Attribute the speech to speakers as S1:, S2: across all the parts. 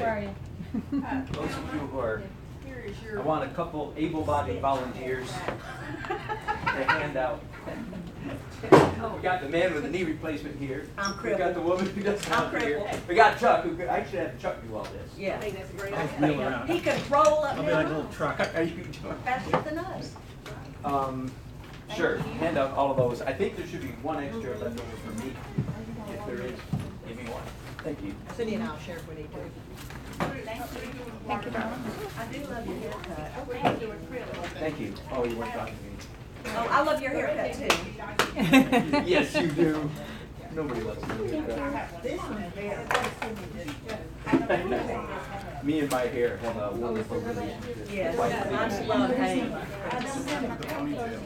S1: are you?
S2: Those of you who are, I want a couple able-bodied volunteers to hand out. We got the man with the knee replacement here.
S3: I'm
S2: We
S3: crippled.
S2: got the woman who doesn't
S3: I'm
S2: have it here.
S3: crippled.
S2: We got Chuck, who could, I should have Chuck do all this.
S3: Yeah. I think that's a great
S4: I'll wheel
S3: idea.
S4: around.
S3: He could roll up
S4: I'll be like a
S3: there
S4: little truck.
S2: Are you doing?
S3: faster than us.
S2: Sure, hand out all of those. I think there should be one extra left over for me. If there is, give me one. Thank you.
S3: Cindy and I'll share if we need to.
S1: Thank you, darling.
S3: I do love your haircut.
S2: Thank you. Oh, you weren't talking to
S3: Oh, I love your haircut too.
S2: me. Yes, you do. Nobody loves me.
S3: This one is very.
S2: Me and my hair have a wonderful relationship.
S3: Yes, I just love Hank.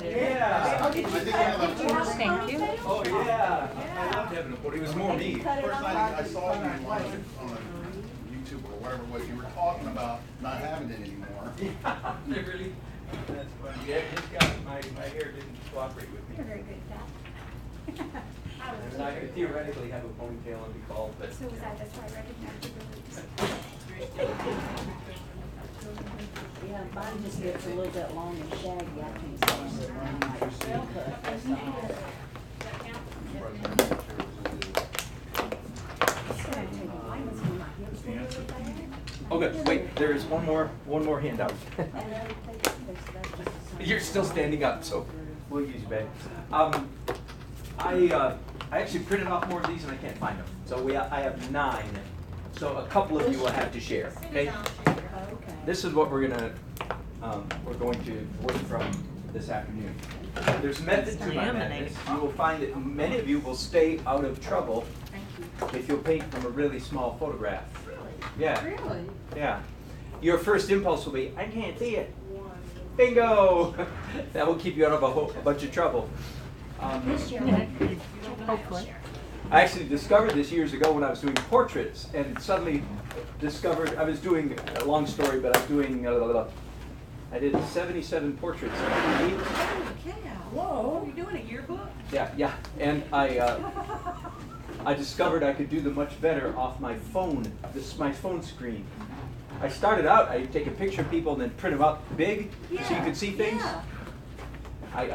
S2: Yeah.
S1: Thank you.
S2: Oh, yeah. I loved having a photo. It was more me.
S5: First night I saw you on YouTube or wherever it was, you were talking about not having it anymore.
S2: Yeah, really. That's funny. Yeah, this guy, my hair didn't cooperate with me.
S1: You're very good at that.
S2: And I could theoretically have a ponytail and be called, but.
S1: So was that, that's why I recognized your release.
S3: Yeah, mine just gets a little bit long and shaggy. I can't stand it. Mine might be cut. That's all.
S2: Okay, wait, there is one more handout. You're still standing up, so we'll use you back. I actually printed off more of these and I can't find them. So I have 9. So a couple of you will have to share, okay? This is what we're going to work from this afternoon. There's method to my madness. You will find that many of you will stay out of trouble if you'll paint from a really small photograph. Yeah.
S3: Really?
S2: Yeah. Your first impulse will be, I can't see it. Bingo! That will keep you out of a bunch of trouble.
S1: Hopefully.
S2: I actually discovered this years ago when I was doing portraits, and suddenly discovered, I was doing, a long story, but I was doing, I did 77 portraits.
S3: Holy cow. Whoa, you're doing a yearbook?
S2: Yeah, and I discovered I could do them much better off my phone, my phone screen. I started out, I take a picture of people and then print them out big so you could see things.
S3: Yeah.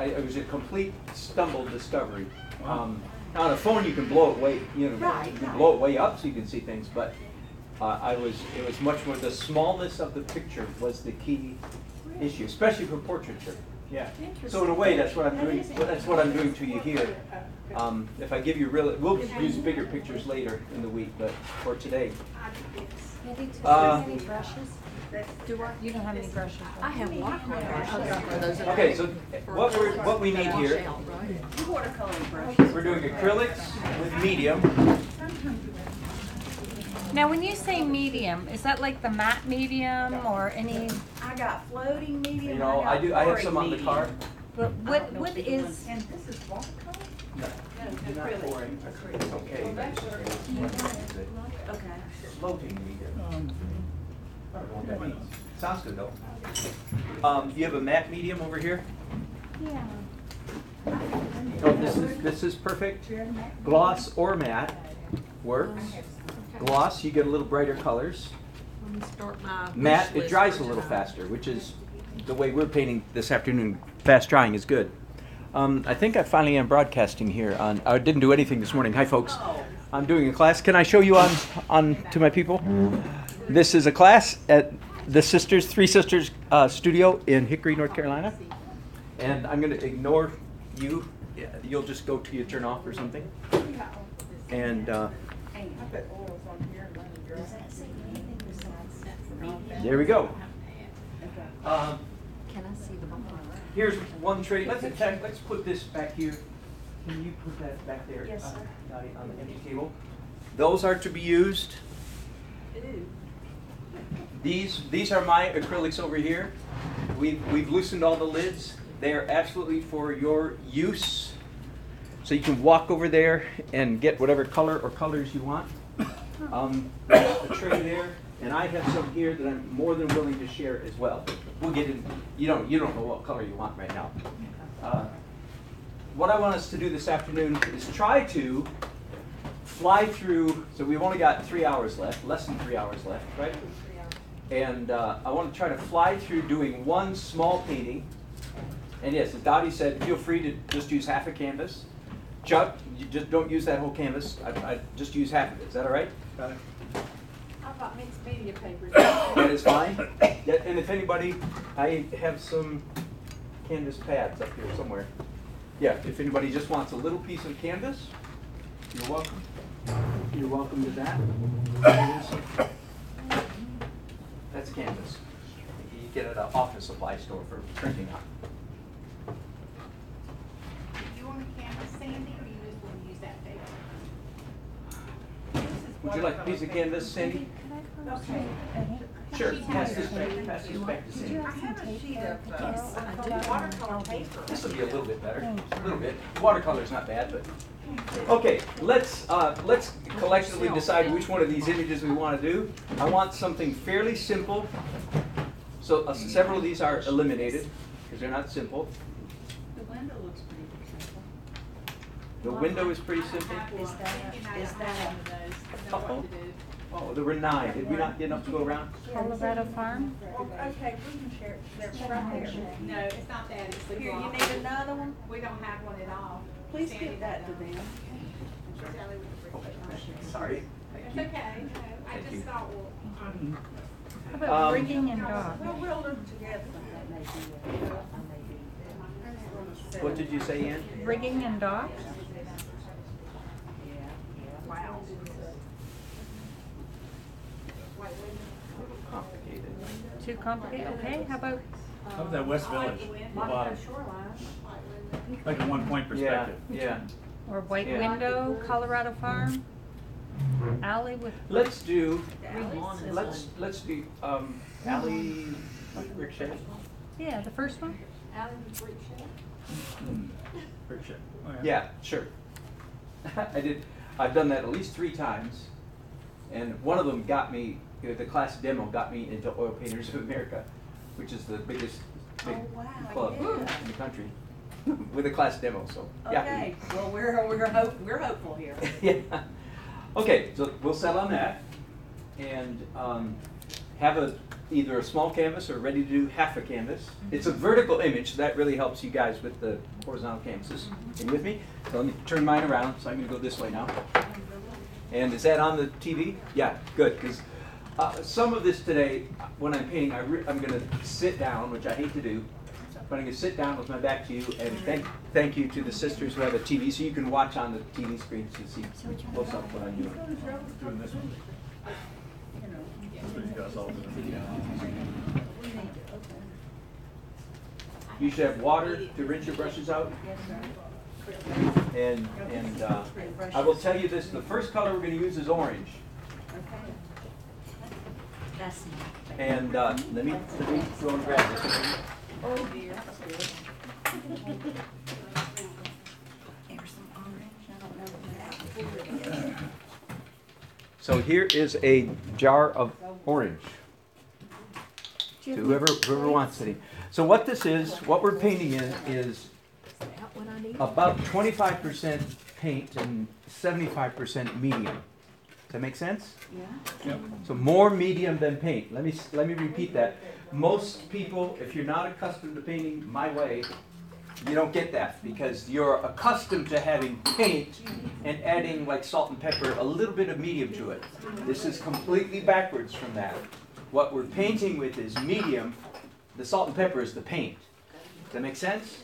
S2: It was a complete stumble discovery. On a phone you can blow it way, you can blow it way up so you can see things, but it was much more, the smallness of the picture was the key issue, especially for portraiture. Yeah. So in a way, that's what I'm doing. That's what I'm doing to you here. If I give you we'll use bigger pictures later in the week, but for today.
S1: Any brushes? You don't have any brushes?
S3: I have watercolor brushes.
S2: Okay, so what we need here,
S3: Watercolor brushes.
S2: we're doing acrylics with medium.
S1: Now, when you say medium, is that like the matte medium or any?
S3: I got floating medium.
S2: You know, I have some on the car.
S1: What is?
S3: And this is watercolor?
S2: No, not pouring. It's okay.
S3: Okay.
S2: Floating medium. I don't know what that means. Sounds good though. You have a matte medium over here?
S1: Yeah.
S2: Oh, this is perfect. Gloss or matte works. Gloss, you get a little brighter colors. Matte, it dries a little faster, which is the way we're painting this afternoon. Fast drying is good. I think I finally am broadcasting here. I didn't do anything this morning. Hi, folks. I'm doing a class. Can I show you on to my people? This is a class at the Three Sisters studio in Hickory, North Carolina. And I'm going to ignore you. You'll just go till you turn off or something. And there we go.
S1: Can I see the bumper?
S2: Here's one tray. Let's put this back here. Can you put that back there?
S3: Yes, sir.
S2: On the empty table. Those are to be used. These are my acrylics over here. We've loosened all the lids. They are absolutely for your use. So you can walk over there and get whatever color or colors you want. A tray there, and I have some here that I'm more than willing to share as well. We'll get in. You don't know what color you want right now. What I want us to do this afternoon is try to fly through, so we've only got 3 hours left, less than 3 hours left, right? And I want to try to fly through doing one small painting. And yes, as Dottie said, feel free to just use half a canvas. Chuck, you just don't use that whole canvas. I just use half of it. Is that all right?
S1: I've got mixed media papers.
S2: That is fine. Yeah, and if anybody, I have some canvas pads up here somewhere. Yeah, if anybody just wants a little piece of canvas, you're welcome. You're welcome to that. That's canvas. You get it at an office supply store for printing on.
S4: Do you want a canvas, Sandy, or you just want to use that paper?
S2: Would you like a piece of canvas, Sandy?
S4: Okay.
S2: Sure. Pass this back to Sandy.
S4: I have a sheet of watercolor paper.
S2: This will be a little bit better. A little bit. Watercolor's not bad, but. Okay, let's collectively decide which one of these images we want to do. I want something fairly simple. So several of these are eliminated because they're not simple.
S3: The window looks pretty simple.
S2: The window is pretty simple.
S3: Is that
S2: Uh-oh. Oh, there were 9. Did we not get enough to go around?
S1: Colorado Farm?
S4: Okay, we can share it, they're right there. No, it's not that, it's the
S3: Here, you
S4: block.
S3: need another one?
S4: We don't have one at all.
S3: Please
S4: Sandy
S3: give that to
S4: does.
S3: them.
S2: Sorry.
S4: It's okay, no, I
S2: Thank you.
S4: just thought, well,
S1: How about rigging and dock?
S3: We'll do them together.
S2: What did you say, Ann?
S1: Rigging and dock?
S3: Wow.
S2: Complicated.
S1: Too complicated? Okay, how about
S6: How about that West Village, the bottom,
S4: shoreline.
S6: like a one-point perspective?
S2: Yeah.
S1: or white
S2: Yeah.
S1: window, Colorado Farm? Alley with
S2: Let's do.
S3: Lawn is
S2: Let's do alley brick shed.
S1: yeah, the first one?
S4: Alley with brick shed.
S6: Brick shed. Oh,
S2: Yeah, sure. I've done that at least 3 times, and one of them got me. The class demo got me into Oil Painters of America, which is the biggest big
S3: Oh, wow,
S2: club
S3: yeah.
S2: in the country, with a class demo. So yeah.
S3: Okay, well, we're hopeful here.
S2: Yeah. Okay, so we'll settle on that, and have either a small canvas or ready to do half a canvas. It's a vertical image, so that really helps you guys with the horizontal canvases. Are you with me? So let me turn mine around. So I'm going to go this way now. And is that on the TV? Yeah, good. Because some of this today, when I'm painting, I'm going to sit down, which I hate to do. But I'm going to sit down with my back to you and thank you to the sisters who have a TV, so you can watch on the TV screen to see close up what I'm doing.
S6: Doing this one. So you guys all do it.
S2: You should have water to rinse your brushes out.
S3: Yes, sir.
S2: And I will tell you this: the first color we're going to use is orange.
S3: Okay. That's not.
S2: And let me go and grab this.
S3: Oh dear, that's good. Here's some orange, I don't know what that.
S2: So here is a jar of orange.
S1: Do you
S2: To
S1: have
S2: whoever wants it. So what this is, what we're painting in is
S1: that one I need?
S2: about 25% paint and 75% medium. Does that make sense?
S3: Yeah.
S6: Yep.
S2: So more medium than paint. Let me repeat that. Most people, if you're not accustomed to painting my way, you don't get that because you're accustomed to having paint and adding like salt and pepper, a little bit of medium to it. This is completely backwards from that. What we're painting with is medium. The salt and pepper is the paint. Does that make sense?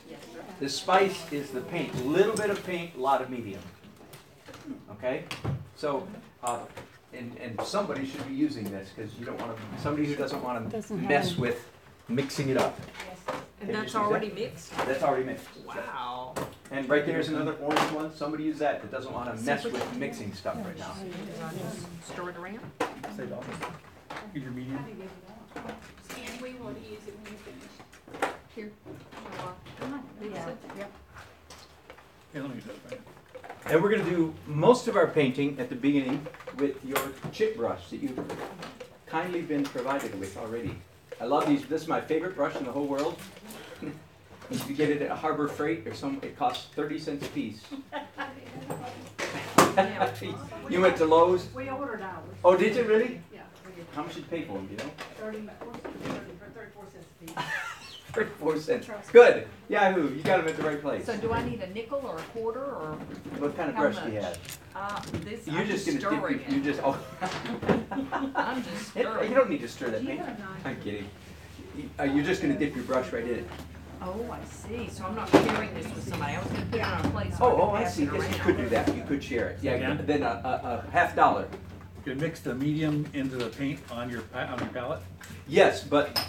S2: The spice is the paint. A little bit of paint, a lot of medium. Okay? So, and somebody should be using this because you don't want to, somebody who doesn't want to
S1: Doesn't have
S2: mess
S1: any.
S2: with mixing it up.
S7: And
S2: Can you
S7: that's
S2: see that?
S7: already mixed?
S2: That's already mixed.
S7: Wow.
S2: And right there's another orange one. Somebody use that doesn't want to mess with mixing stuff right now.
S7: Did I just stir it around?
S6: Say the office. Get your medium.
S4: And we will use it when you finish.
S7: Here.
S3: Yeah.
S7: Yep.
S6: Hey, let me use that thing.
S2: And we're going to do most of our painting at the beginning with your chip brush that you've kindly been provided with already. I love these. This is my favorite brush in the whole world. If you get it at Harbor Freight or some, it costs 30 cents a piece.
S7: Now,
S2: You went to Lowe's?
S4: We ordered ours.
S2: Oh, did you really?
S4: Yeah, we did.
S2: How much did you pay for them, do you know?
S4: 34 cents a piece.
S2: 34 cents. Good. Yahoo, you got them at the right place.
S7: so do I need a nickel or a quarter or?
S2: What kind of
S7: How
S2: brush do you
S7: much?
S2: have?
S7: This,
S2: You're
S7: I'm
S2: just
S7: just
S2: gonna
S7: stirring
S2: dip your, you
S7: it.
S2: just, oh.
S7: I'm just stirring.
S2: You don't need to stir that
S4: Do you
S2: paint.
S4: have a knife?
S2: I'm kidding. You're just gonna dip your brush right in it.
S7: Oh, I see. So I'm not sharing this with somebody. I was gonna put it on a plate so
S2: Oh,
S7: I
S2: I
S7: could pass
S2: see.
S7: it
S2: Yes, you
S7: around.
S2: could do that. You could share it. Yeah,
S6: Again?
S2: then a $50.
S6: You can mix the medium into the paint on your palette.
S2: Yes, but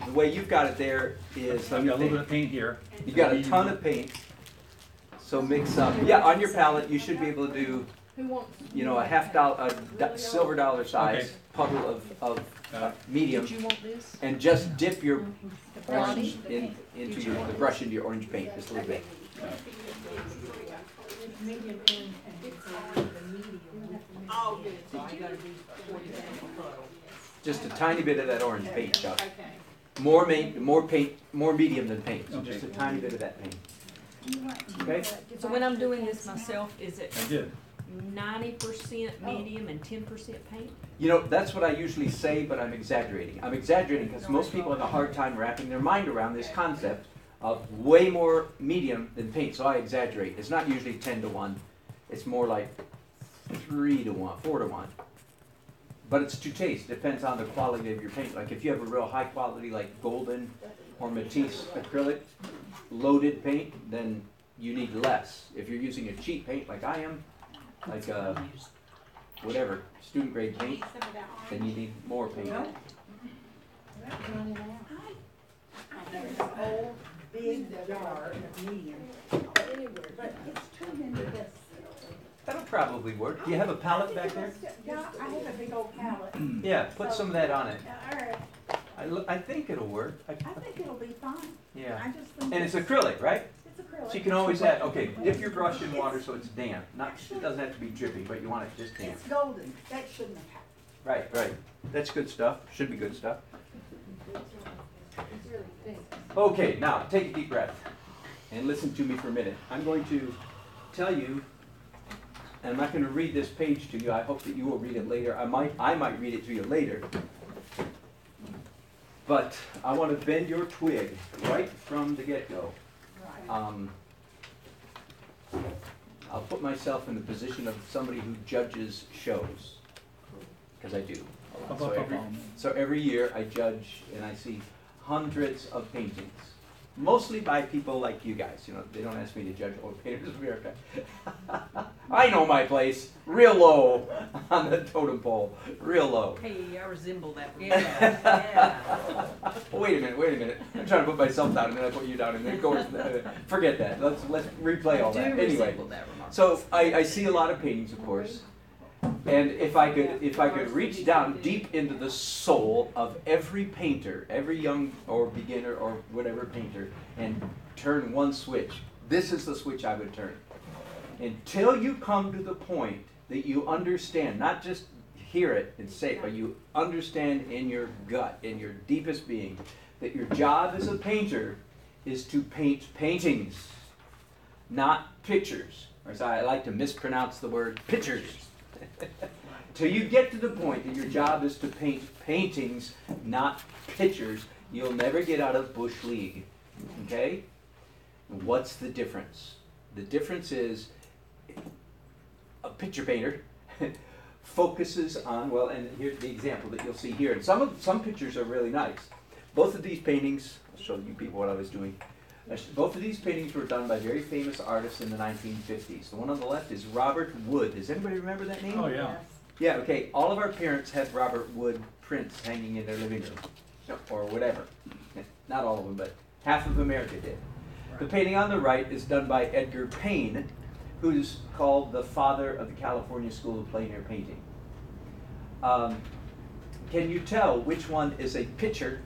S2: the way you've got it there is,
S6: So I've got a little bit of paint here.
S2: you got a ton of paint. So mix up. Yeah, on your palette, you should be able to do,
S7: Who wants?
S2: you know, a silver dollar size
S6: Okay.
S2: puddle of medium,
S7: Did you want this?
S2: and just dip your
S7: Blondie?
S2: orange into the brush into your orange paint just a little bit.
S4: Medium and the medium. Oh, good.
S7: So I gotta do 40 cents a puddle.
S2: Just a tiny bit of that orange paint, Chuck.
S4: Okay.
S2: More paint, more medium than paint. So just a
S6: Okay.
S2: tiny bit of that paint. Okay.
S7: So when I'm doing this myself, is it
S6: I did.
S7: 90% medium and 10% paint?
S2: You know, that's what I usually say, but I'm exaggerating. I'm exaggerating because most people have a hard time wrapping their mind around this concept of way more medium than paint, so I exaggerate. It's not usually 10 to 1. It's more like 3 to 1, 4 to 1. But it's to taste, depends on the quality of your paint. Like if you have a real high quality like golden or Matisse acrylic loaded paint, then you need less. If you're using a cheap paint like I am, like whatever, student grade paint, then you need more paint.
S3: There's an old, big jar of medium, but it's turned into this.
S2: That'll probably work. Do you have a palette back there?
S3: Yeah, I have a big old palette.
S2: Yeah, put some of that on it.
S3: All right,
S2: I think it'll work.
S3: I think it'll be fine.
S2: Yeah.
S3: I just think
S2: And it's acrylic, right?
S3: it's acrylic.
S2: So you can always add, okay, dip your brush in water so it's damp. Not, it doesn't have to be dripping, but you want it just damp.
S3: It's golden, that shouldn't have happened.
S2: Right, right. That's good stuff. Should be good stuff.
S3: It's really thick.
S2: Okay, now take a deep breath and listen to me for a minute. I'm going to tell you, and I'm not going to read this page to you. I hope that you will read it later. I might read it to you later. But I want to bend your twig right from the get-go. I'll put myself in the position of somebody who judges shows, because I do. So every year I judge and I see hundreds of paintings, mostly by people like you guys. You know, they don't ask me to judge old painters of America. I know my place, real low on the totem pole, real low.
S7: Hey, I resemble that. Yeah.
S2: Wait a minute. I'm trying to put myself down and then I put you down and then go. Forget that. Let's replay all that. Anyway, so I see a lot of paintings, of course. And if I could reach down deep into the soul of every painter, every young or beginner or whatever painter, and turn one switch, this is the switch I would turn. Until you come to the point that you understand, not just hear it and say it, but you understand in your gut, in your deepest being, that your job as a painter is to paint paintings, not pictures. Or as I like to mispronounce the word, pictures. Till you get to the point that your job is to paint paintings, not pictures, you'll never get out of Bush League. Okay? What's the difference? The difference is a picture painter focuses on, well, and here's the example that you'll see here. And some pictures are really nice. Both of these paintings, I'll show you people what I was doing. Both of these paintings were done by very famous artists in the 1950s. The one on the left is Robert Wood. Does anybody remember that name?
S6: Oh, yeah.
S2: Yeah, okay. All of our parents had Robert Wood prints hanging in their living room, or whatever. Not all of them, but half of America did. The painting on the right is done by Edgar Payne, who's called the father of the California School of Plein Air Painting. Can you tell which one is a picture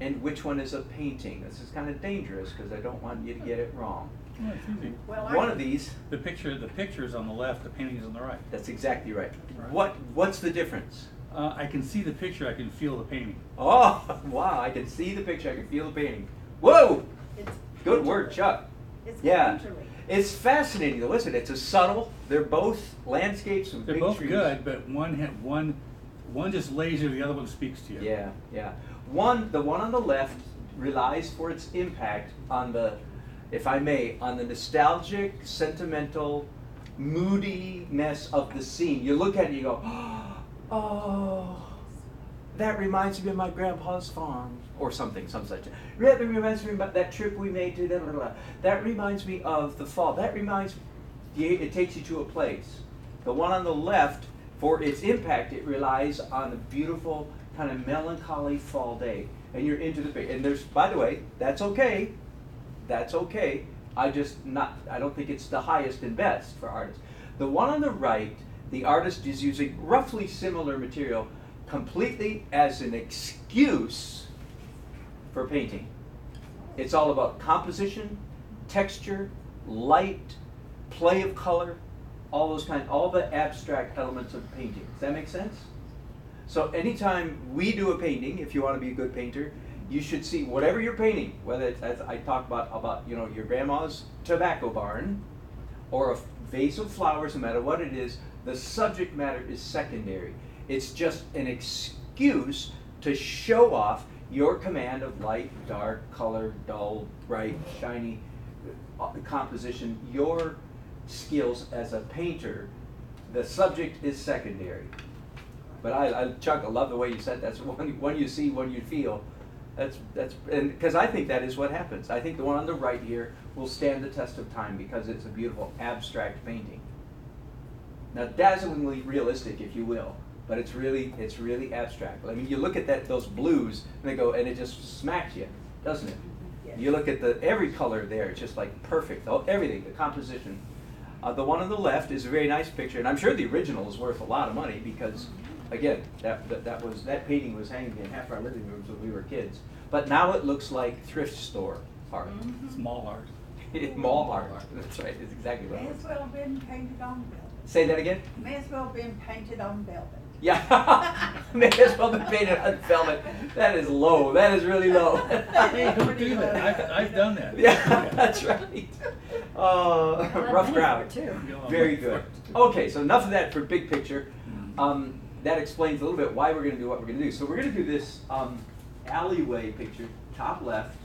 S2: and which one is a painting? This is kind of dangerous because I don't want you to get it wrong.
S6: Oh, it's easy.
S3: Well,
S2: One of these,
S6: The picture's on the left, the painting's on the right.
S2: that's exactly right.
S6: Right.
S2: What's the difference?
S6: I can see the picture, I can feel the painting.
S2: Oh, wow, I can see the picture, I can feel the painting. Whoa!
S3: It's
S2: Good word, Chuck.
S3: It's
S2: Yeah.
S3: painterly.
S2: It's fascinating to listen. It's a subtle. They're both landscapes with
S8: They're
S2: big
S8: both
S2: trees.
S8: good, but one just laser, the other one speaks to you.
S2: Yeah, yeah. The one on the left relies for its impact on the, if I may, on the nostalgic, sentimental, moodiness of the scene. You look at it and you go, oh, that reminds me of my grandpa's farm, or something, some such. That reminds me about that trip we made to, blah, blah, blah. That reminds me of the fall. That reminds me, it takes you to a place. The one on the left, for its impact, it relies on a beautiful, kind of melancholy fall day. And you're into the, and there's, by the way, that's okay. That's okay. I don't think it's the highest and best for artists. The one on the right, the artist is using roughly similar material completely as an excuse for painting. It's all about composition, texture, light, play of color, all the abstract elements of painting. Does that make sense? So anytime we do a painting, if you want to be a good painter, you should see whatever you're painting, whether it's, as I talked about your grandma's tobacco barn, or a vase of flowers, no matter what it is, the subject matter is secondary. It's just an excuse to show off your command of light, dark, color, dull, bright, shiny, composition, your skills as a painter. The subject is secondary. But Chuck, I love the way you said that. That's one you see, one you feel. That's and because I think that is what happens. I think the one on the right here will stand the test of time because it's a beautiful abstract painting. Now, dazzlingly realistic, if you will, but it's really abstract. I mean, you look at those blues and they go, and it just smacks you, doesn't it?
S3: Yes.
S2: You look at every color there; it's just like perfect. Everything, the composition. The one on the left is a very nice picture, and I'm sure the original is worth a lot of money because, again, that painting was hanging in half our living rooms when we were kids. But now it looks like thrift store art.
S8: It's mall art.
S2: Mall art. That's right. It's exactly right.
S3: May as well have been painted on velvet.
S2: Say that again.
S3: May as well have been painted on velvet.
S2: Yeah. May as well be painted on velvet. That is low. That is really low.
S8: Hey, don't do that. I've done that.
S2: Yeah, that's right. Rough crowd.
S1: Too.
S2: Very good. Okay, so enough of that for big picture. That explains a little bit why we're going to do what we're going to do. So we're going to do this alleyway picture, top left,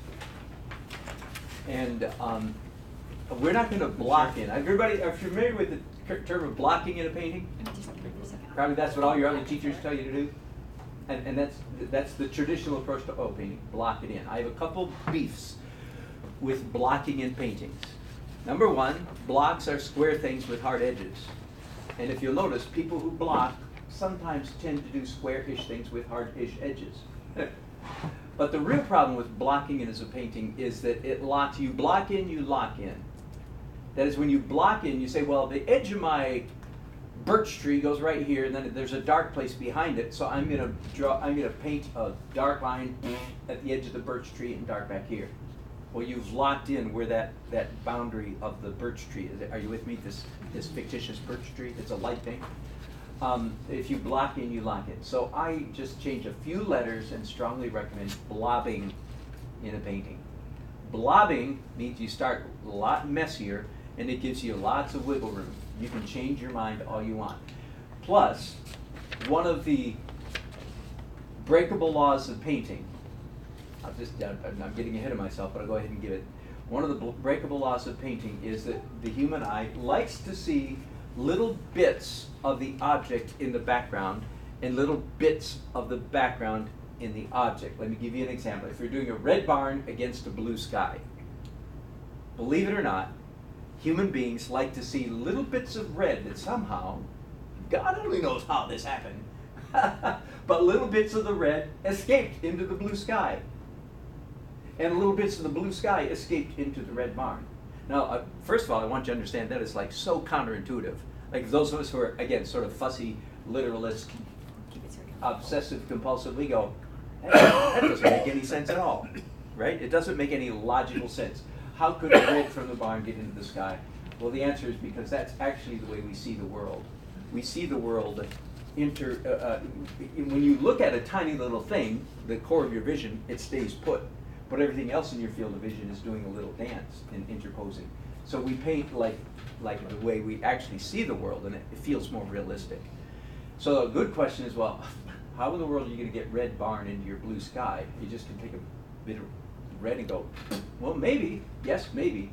S2: and we're not going to block in. Everybody, are you familiar with the term of blocking in a painting? Probably that's what all your other teachers tell you to do. And that's the traditional approach to oil painting, block it in. I have a couple beefs with blocking in paintings. Number one, blocks are square things with hard edges. And if you'll notice, people who block sometimes tend to do square-ish things with hard-ish edges. But the real problem with blocking in as a painting is that it locks, you block in, you lock in. That is, when you block in, you say, well, the edge of my birch tree goes right here, and then there's a dark place behind it, so I'm gonna paint a dark line at the edge of the birch tree and dark back here. Well, you've locked in where that boundary of the birch tree is. Are you with me? This fictitious birch tree, it's a light thing. If you block in, you lock in. So I just change a few letters and strongly recommend blobbing in a painting. Blobbing means you start a lot messier and it gives you lots of wiggle room. You can change your mind all you want. Plus, one of the breakable laws of painting, I'm getting ahead of myself, but I'll go ahead and give it. One of the breakable laws of painting is that the human eye likes to see little bits of the object in the background and little bits of the background in the object. Let me give you an example. If you're doing a red barn against a blue sky, believe it or not, human beings like to see little bits of red that somehow, God only knows how this happened, but little bits of the red escaped into the blue sky. And little bits of the blue sky escaped into the red barn. Now, first of all, I want you to understand that is like so counterintuitive. Like those of us who are, again, sort of fussy, literalist, obsessive, compulsive, we go, that doesn't make any sense at all, right? It doesn't make any logical sense. How could a red from the barn get into the sky? Well, the answer is because that's actually the way we see the world. We see the world when you look at a tiny little thing, the core of your vision, it stays put. But everything else in your field of vision is doing a little dance and interposing. So we paint like the way we actually see the world, and it feels more realistic. So a good question is, well, how in the world are you going to get red barn into your blue sky? You just can take a bit of red and go, well, maybe, yes, maybe.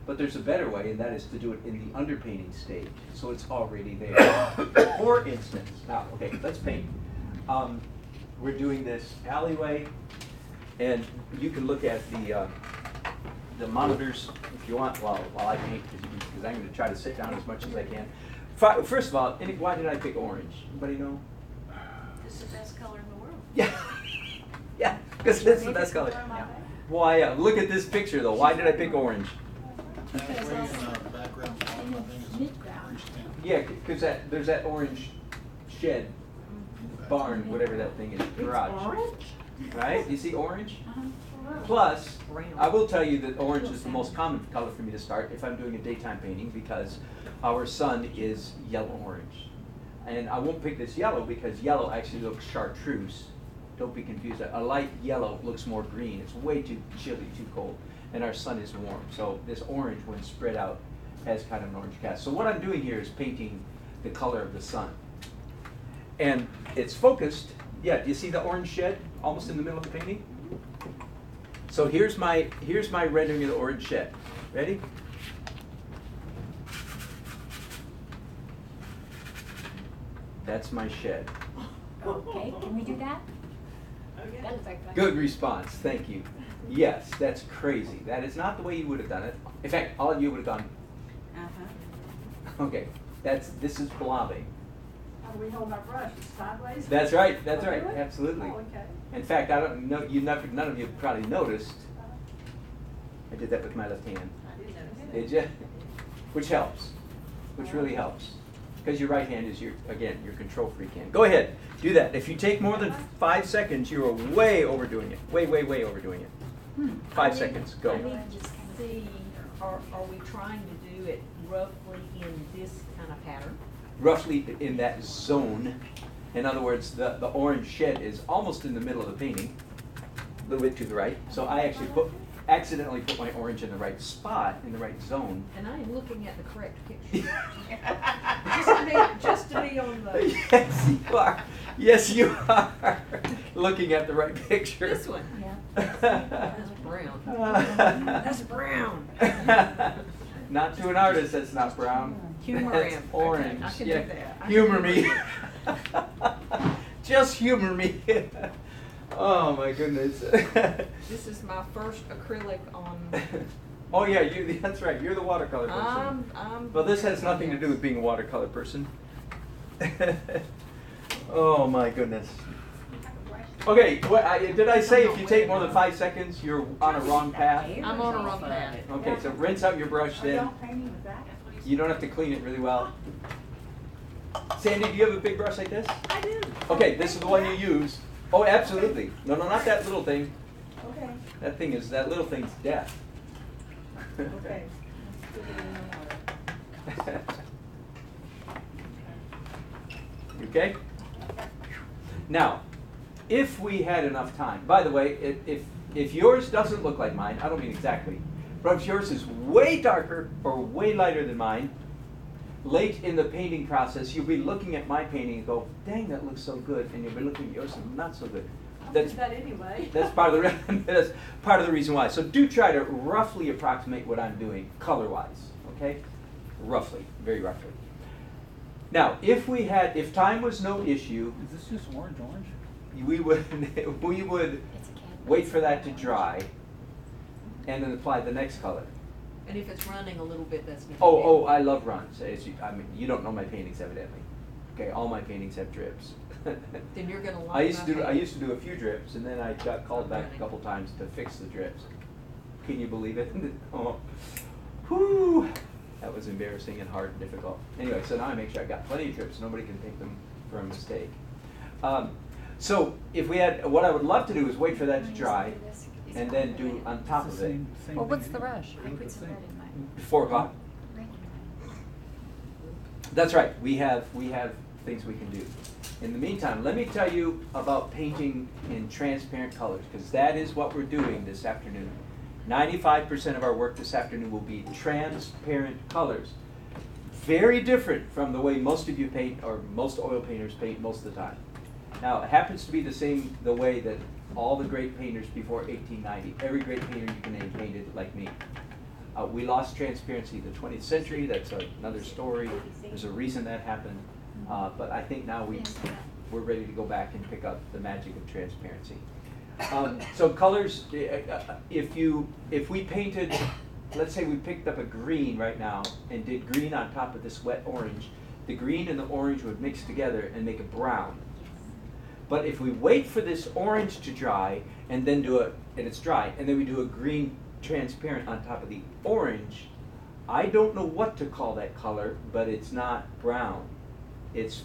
S2: But there's a better way, and that is to do it in the underpainting stage. So it's already there. For instance, now, okay, let's paint. We're doing this alleyway, and you can look at the monitors if you want while I paint, because I'm going to try to sit down as much as I can. First of all, why did I pick orange? Anybody know?
S7: This is the best color in the world.
S2: Yeah, yeah, because that's the best color. Why? Look at this picture though. Why did I pick orange?
S5: Halfway in the background, I think it's orange tint.
S2: Yeah, because there's that orange shed, barn, whatever that thing is, garage.
S3: Orange?
S2: Right? You see orange? Plus,
S7: Brown.
S2: I will tell you that orange is the most common color for me to start if I'm doing a daytime painting, because our sun is yellow-orange. And I won't pick this yellow because yellow actually looks chartreuse. Don't be confused. A light yellow looks more green. It's way too chilly, too cold. And our sun is warm. So this orange, when spread out, has kind of an orange cast. So what I'm doing here is painting the color of the sun. And it's focused. Yeah, do you see the orange shed almost in the middle of the painting? So here's my rendering of the orange shed. Ready? That's my shed.
S1: Okay, can we do that? That looks like fun.
S2: Good response, thank you. Yes, that's crazy. That is not the way you would have done it. In fact, all of you would have gone, okay, this is blobbing.
S3: How do we hold our brush? Sideways?
S2: That's right,
S3: Oh, really?
S2: absolutely.
S3: Oh, okay.
S2: In fact, I don't know, none of you probably noticed, I did that with my left hand. Did you? Which helps, which really helps. Because your right hand is your control freak hand. Go ahead, do that. If you take more than 5 seconds, you are way overdoing it. Way overdoing it. 5 seconds, go.
S7: I need to see, are we trying to do it roughly in this kind of pattern?
S2: Roughly in that zone. In other words, the orange shed is almost in the middle of the painting, a little bit to the right. So I actually accidentally put my orange in the right spot, in the right zone.
S7: And I am looking at the correct picture. just to be on the.
S2: Yes, you are. Yes, you are. Looking at the right picture.
S7: This one.
S1: Yeah.
S7: That's brown. That's brown.
S2: Not to an artist, that's not brown.
S7: Humor
S2: That's
S7: him.
S2: orange.
S7: Okay, I can
S2: Yeah.
S7: do that.
S2: Humor me. Just humor me. Oh my goodness.
S7: This is my first acrylic on.
S2: Oh yeah, that's right. You're the watercolor person. Well, this has nothing to do with being a watercolor person. Oh my goodness. Okay, did I say if you take more than 5 seconds, you're on a wrong path?
S7: I'm on a wrong path.
S2: Okay, so rinse out your brush
S3: Are y'all
S2: then.
S3: painting with that?
S2: You don't have to clean it really well. Sandy, do you have a big brush like this?
S3: I do.
S2: Okay, this is the one you use. Oh, absolutely. No, not that little thing.
S3: Okay,
S2: That little thing's death.
S3: okay.
S2: You okay? Now, if we had enough time, by the way, if yours doesn't look like mine, I don't mean exactly, but if yours is way darker or way lighter than mine, late in the painting process, you'll be looking at my painting and go, dang, that looks so good, and you'll be looking at yours and not so good. That's
S3: that anyway.
S2: That's part of that's part of the reason why. So do try to roughly approximate what I'm doing color-wise, okay? Roughly, very roughly. Now, if time was no issue,
S8: Is this just orange?
S2: we would
S1: It's a cat.
S2: wait for that to dry and then apply the next color.
S7: And if it's running a little bit, that's not.
S2: Oh, I love runs. I mean, you don't know my paintings evidently. Okay, all my paintings have drips.
S7: Then you're gonna like
S2: I used
S7: my
S2: to do a few drips, and then I got called back a couple times to fix the drips. Can you believe it? Oh, whew, that was embarrassing and hard and difficult. Anyway, so now I make sure I got plenty of drips. Nobody can take them for a mistake. So if we had, what I would love to do is wait for that to dry, and then do on top of it.
S1: Well, what's the rush? I put some red in mine.
S2: 4 o'clock. That's right. We have things we can do. In the meantime, let me tell you about painting in transparent colors, because that is what we're doing this afternoon. 95% of our work this afternoon will be transparent colors. Very different from the way most of you paint, or most oil painters paint most of the time. Now, it happens to be the way that all the great painters before 1890, every great painter you can name painted like me. We lost transparency in the 20th century. That's another story. There's a reason that happened. But I think now we're ready to go back and pick up the magic of transparency. So colors, if we painted, let's say we picked up a green right now and did green on top of this wet orange, the green and the orange would mix together and make a brown. But if we wait for this orange to dry and then and it's dry, and then we do a green transparent on top of the orange, I don't know what to call that color, but it's not brown. It's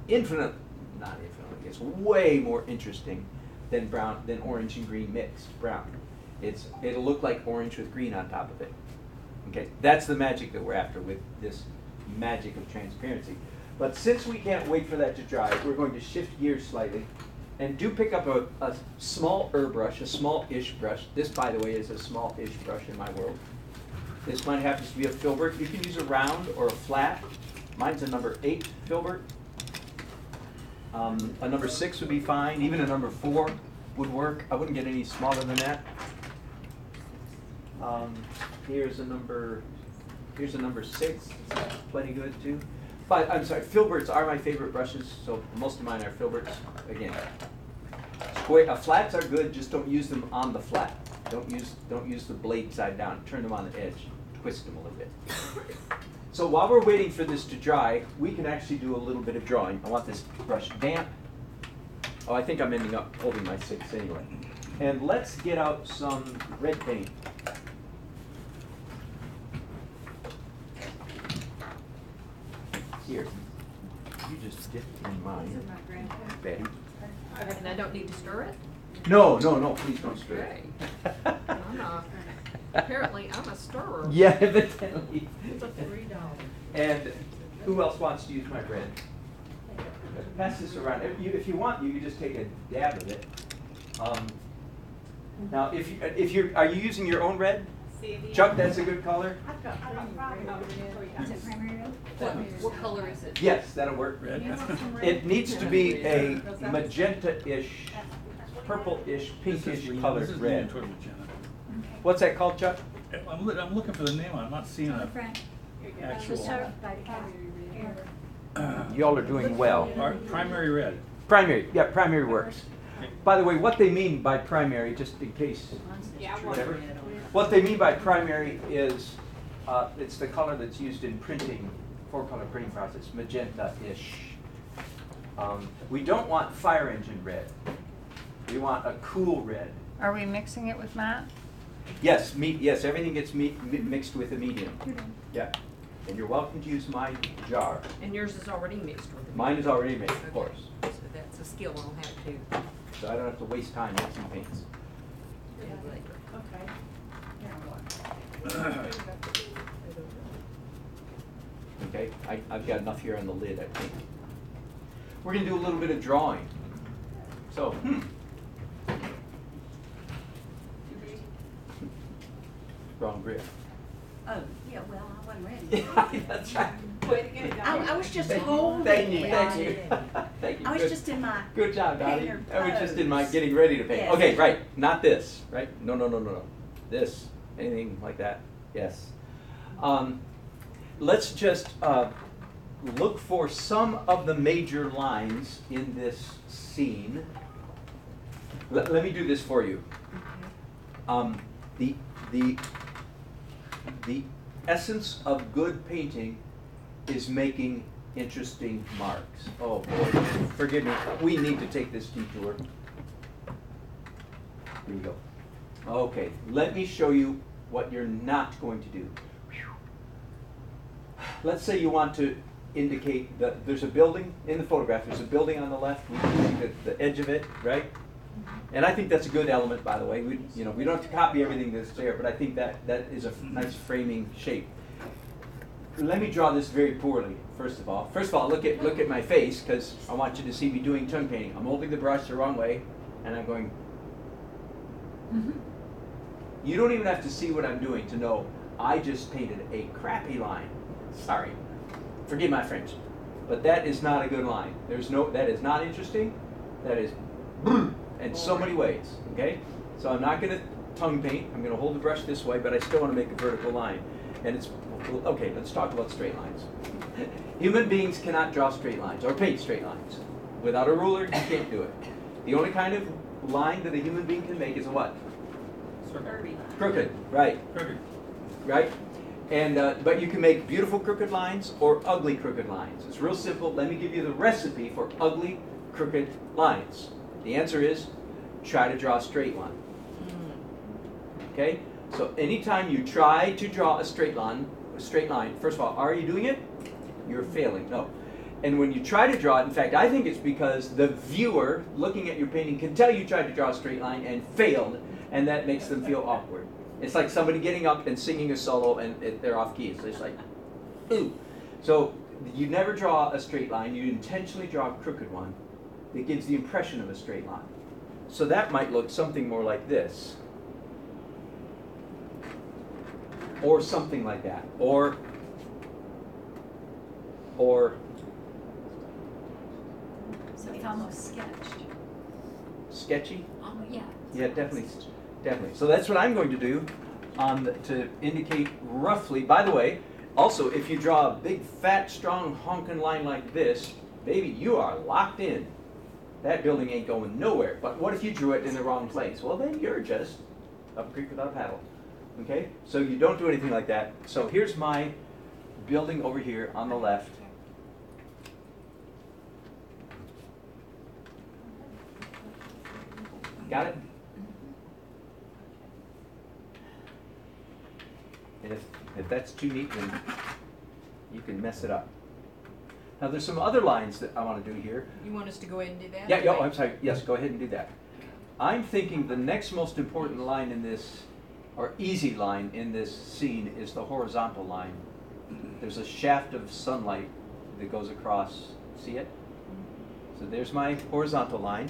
S2: infinitely, not infinitely, it's way more interesting than orange and green mixed brown. It'll look like orange with green on top of it. Okay, that's the magic that we're after with this magic of transparency. But since we can't wait for that to dry, we're going to shift gears slightly and do pick up a small brush, a small-ish brush. This, by the way, is a small-ish brush in my world. This one happens to be a filbert. You can use a round or a flat. Mine's a number 8 filbert. A number 6 would be fine. Even a number 4 would work. I wouldn't get any smaller than that. Here's a number 6. That's plenty good too. But I'm sorry, filberts are my favorite brushes, so most of mine are filberts. Again, flats are good. Just don't use them on the flat. Don't use the blade side down. Turn them on the edge. Twist them a little bit. So while we're waiting for this to dry, we can actually do a little bit of drawing. I want this brush damp. Oh, I think I'm ending up holding my 6 anyway. And let's get out some red paint. Here, you just dipped in mine, Betty.
S7: And I don't need to stir it?
S2: No, please don't stir it.
S7: Apparently, I'm a stirrer.
S2: Yeah, evidently.
S7: It's a $3.
S2: And who else wants to use my red? Pass this around. If you want, you can just take a dab of it. Now, are you using your own red? Chuck, that's a good color.
S1: Is it primary red?
S7: What color is it?
S2: Yes, that'll work.
S8: Red.
S2: It needs to be a magenta-ish, purple-ish, pinkish colored
S8: This is
S2: red.
S8: leaning toward magenta.
S2: What's that called, Chuck?
S8: I'm looking for the name on it. I'm not seeing
S1: On the
S8: a
S1: front.
S8: actual.
S2: Y'all are doing well.
S8: Primary red.
S2: Primary works. By the way, what they mean by primary, just in case, whatever. What they mean by primary is it's the color that's used in printing, 4-color printing process, magenta-ish. We don't want fire engine red. We want a cool red.
S1: Are we mixing it with matte?
S2: Yes, yes, everything gets mixed with a medium. Yeah, and you're welcome to use my jar.
S7: And yours is already mixed with it?
S2: Mine is already mixed, of course.
S7: So that's a skill I'll have to.
S2: So I don't have to waste time mixing paints. Okay, I've got enough here on the lid, I think. We're going to do a little bit of drawing. So, wrong grip.
S3: Oh, yeah, well, I wasn't ready.
S2: Yeah, that's right.
S3: I was just holding
S2: Thank you,
S3: it.
S2: thank you. Thank you.
S3: I was
S2: Good.
S3: just in my,
S2: Good job, Dottie.
S3: painter
S2: I was just in my
S3: pose.
S2: getting ready to paint.
S3: Yes.
S2: Okay, right, not this, right? No. This, anything like that, yes. Let's just look for some of the major lines in this scene. Let me do this for you. The essence of good painting is making interesting marks. Oh boy, forgive me. We need to take this detour. Here we go. Okay, let me show you what you're not going to do. Let's say you want to indicate that there's a building in the photograph. There's a building on the left. We can see the edge of it, right? And I think that's a good element, by the way. We don't have to copy everything that's there, but I think that is a nice framing shape. Let me draw this very poorly. First of all, look at my face, because I want you to see me doing tongue painting. I'm holding the brush the wrong way, and I'm going. You don't even have to see what I'm doing to know I just painted a crappy line. Sorry. Forgive my French. But that is not a good line. That is not interesting. That is in so many ways, okay? So I'm not going to tongue paint. I'm going to hold the brush this way, but I still want to make a vertical line. And it's, okay, let's talk about straight lines. Human beings cannot draw straight lines or paint straight lines. Without a ruler, you can't do it. The only kind of line that a human being can make is a what? Crooked, right.
S8: Crooked.
S2: Right? And, but you can make beautiful crooked lines or ugly crooked lines. It's real simple. Let me give you the recipe for ugly crooked lines. The answer is, try to draw a straight one. Okay? So anytime you try to draw a straight line, first of all, are you doing it? You're failing. No. And when you try to draw it, in fact, I think it's because the viewer looking at your painting can tell you tried to draw a straight line and failed, and that makes them feel awkward. It's like somebody getting up and singing a solo and they're off key. So it's like, ooh. So you never draw a straight line. You intentionally draw a crooked one that gives the impression of a straight line. So that might look something more like this. Or something like that. Or
S1: So it's almost sketched.
S2: sketchy?
S1: Oh, yeah.
S2: Yeah, definitely. So that's what I'm going to do to indicate roughly. By the way, also, if you draw a big, fat, strong, honking line like this, baby, you are locked in. That building ain't going nowhere. But what if you drew it in the wrong place? Well, then you're just up creek without a paddle. Okay? So you don't do anything like that. So here's my building over here on the left. Got it? And if that's too neat, then you can mess it up. Now there's some other lines that I want to do here.
S9: You want us to go ahead and do that?
S2: Yeah, I'm sorry. Yes, go ahead and do that. I'm thinking the next most important line in this, or easy line in this scene, is the horizontal line. There's a shaft of sunlight that goes across. See it? So there's my horizontal line.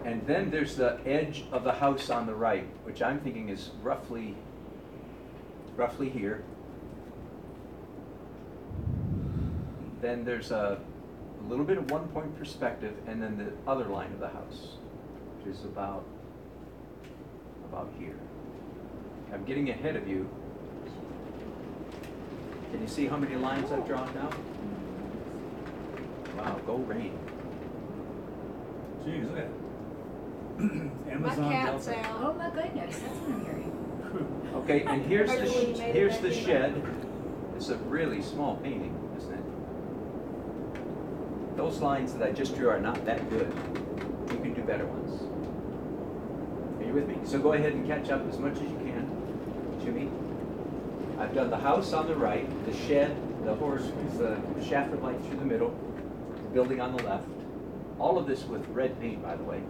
S2: And then there's the edge of the house on the right, which I'm thinking is roughly here. Then there's a little bit of one-point perspective, and then the other line of the house, which is about here. I'm getting ahead of you. Can you see how many lines I've drawn now? Wow, go rain.
S8: Jeez, look at that.
S9: My
S8: Amazon
S9: cat's
S8: Delta.
S9: out.
S1: Oh, my goodness, that's what I'm hearing.
S2: Okay, and here's the shed. It's a really small painting, isn't it? Those lines that I just drew are not that good. You can do better ones. Are you with me? So go ahead and catch up as much as you can, Jimmy. I've done the house on the right, the shed, the shaft of light through the middle, the building on the left. All of this with red paint, by the way.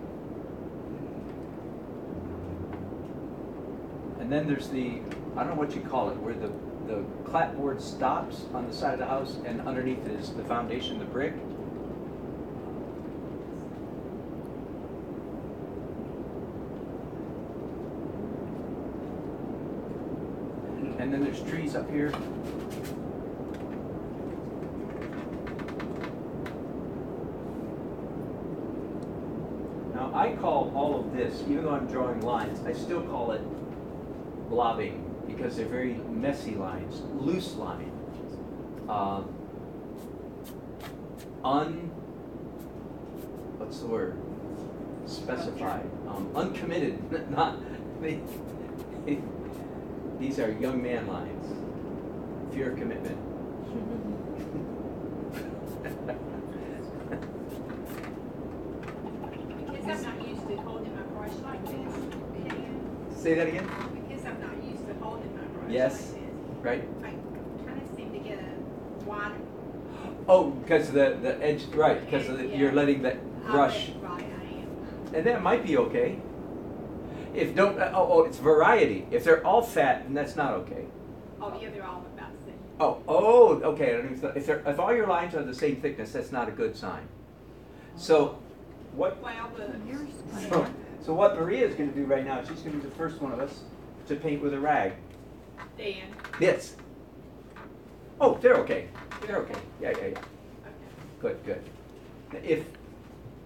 S2: And then there's the, I don't know what you call it, where the clapboard stops on the side of the house, and underneath is the foundation, the brick. And then there's trees up here. Now I call all of this, even though I'm drawing lines, I still call it blobbing, because they're very messy lines, loose lines. What's the word? Specified. Uncommitted. Not. These are young man lines. Fear of commitment.
S4: Because I'm not used to holding my brush like this.
S2: Say that again?
S4: Because I'm not used to holding my brush
S2: Yes.
S4: like this.
S2: Right?
S4: I kind of seem to get a wider.
S2: Oh, because the edge, right, because you're letting that brush.
S4: Right, I am.
S2: And that might be okay. If it's variety. If they're all fat, then that's not okay.
S4: Oh, yeah, they're all about the same.
S2: Okay. I don't even, if all your lines are the same thickness, that's not a good sign. So, what?
S4: Well,
S1: Yours.
S2: So what Maria is going to do right now, she's going to be the first one of us to paint with a rag.
S4: Dan.
S2: Yes. Oh, they're okay. They're okay. Yeah. Good. If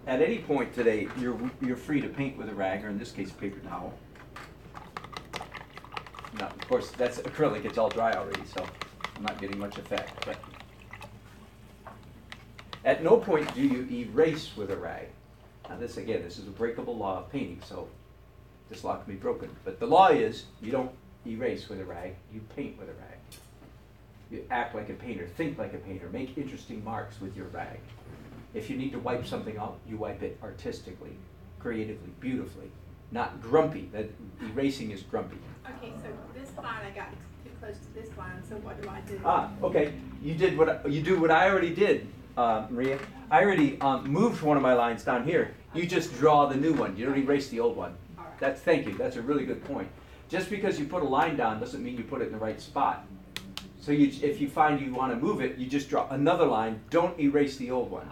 S2: at any point today you're free to paint with a rag, or in this case, paper towel. Now, of course, that's acrylic. It's all dry already, so I'm not getting much effect. But at no point do you erase with a rag. Now, this is a breakable law of painting, so this law can be broken. But the law is you don't erase with a rag. You paint with a rag. You act like a painter, think like a painter, make interesting marks with your rag. If you need to wipe something out, you wipe it artistically, creatively, beautifully, not grumpy. That erasing is grumpy.
S4: Okay, so this line, I got too close to this line, so what do I do?
S2: Okay. You do what I already did, Maria. I already moved one of my lines down here. You just draw the new one. You don't erase the old one.
S4: All right.
S2: Thank you. That's a really good point. Just because you put a line down doesn't mean you put it in the right spot. So if you find you want to move it, you just draw another line. Don't erase the old one.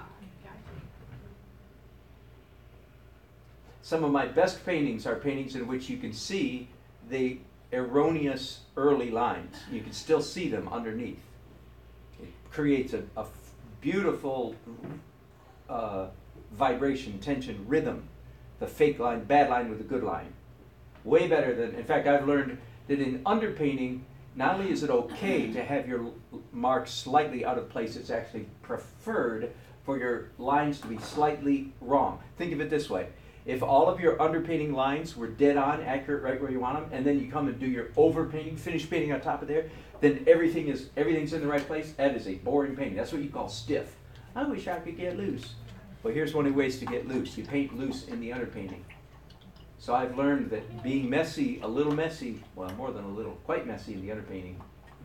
S2: Some of my best paintings are paintings in which you can see the erroneous early lines. You can still see them underneath. It creates a beautiful vibration, tension, rhythm. The fake line, bad line with a good line. Way better than, in fact, I've learned that in underpainting, not only is it okay to have your marks slightly out of place, it's actually preferred for your lines to be slightly wrong. Think of it this way. If all of your underpainting lines were dead on, accurate, right where you want them, and then you come and do your overpainting, finish painting on top of there, then everything's in the right place. That is a boring painting. That's what you call stiff. I wish I could get loose. Well, here's one of the ways to get loose. You paint loose in the underpainting. So I've learned that being messy, a little messy, well, more than a little, quite messy in the underpainting,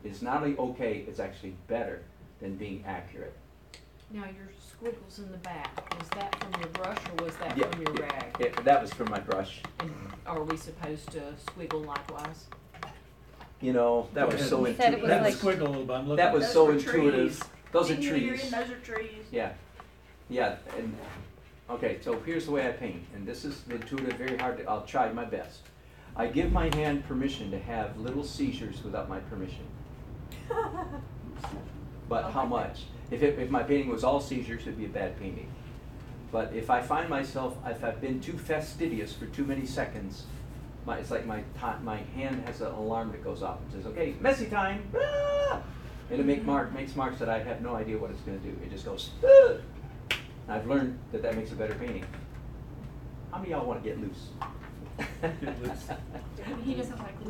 S2: is not only okay, it's actually better than being accurate.
S7: Now, your squiggles in the back, was that from your brush or was that
S2: Yeah,
S7: from your rag?
S2: Yeah, that was from my brush.
S7: And are we supposed to squiggle likewise?
S2: You know, that was so
S1: He said it was
S8: That
S1: like-
S8: squiggle a little bit, I'm looking.
S2: that was
S4: Those
S2: so
S4: were
S2: intuitive.
S4: trees.
S2: Those are
S4: Didn't you hear
S2: trees.
S4: him? Those are trees.
S2: Yeah, and okay, so here's the way I paint, and this is intuitive, very hard to, I'll try my best. I give my hand permission to have little seizures without my permission. But how much? If my painting was all seizures, it'd be a bad painting. But if I find myself, if I've been too fastidious for too many seconds, it's like my hand has an alarm that goes off and says, okay, messy time. Ah! And it makes marks that I have no idea what it's going to do. It just goes, ah! And I've learned that makes a better painting. How many of y'all want to get loose?
S8: Get loose.
S4: He doesn't like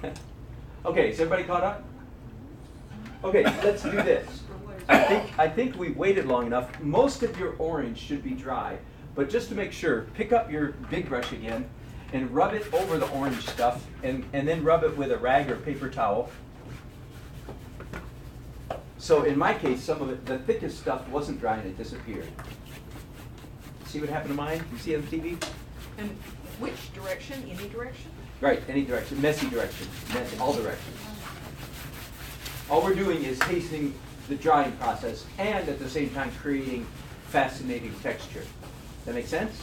S4: this.
S2: Okay, is everybody caught up? Okay, let's do this. I think we've waited long enough. Most of your orange should be dry, but just to make sure, pick up your big brush again and rub it over the orange stuff, and then rub it with a rag or paper towel. So in my case, some of it, the thickest stuff wasn't dry and it disappeared. See what happened to mine? You see it on TV?
S7: And which direction? Any direction?
S2: Right, any direction, messy direction, all directions. All we're doing is hastening the drying process and at the same time creating fascinating texture. That make sense?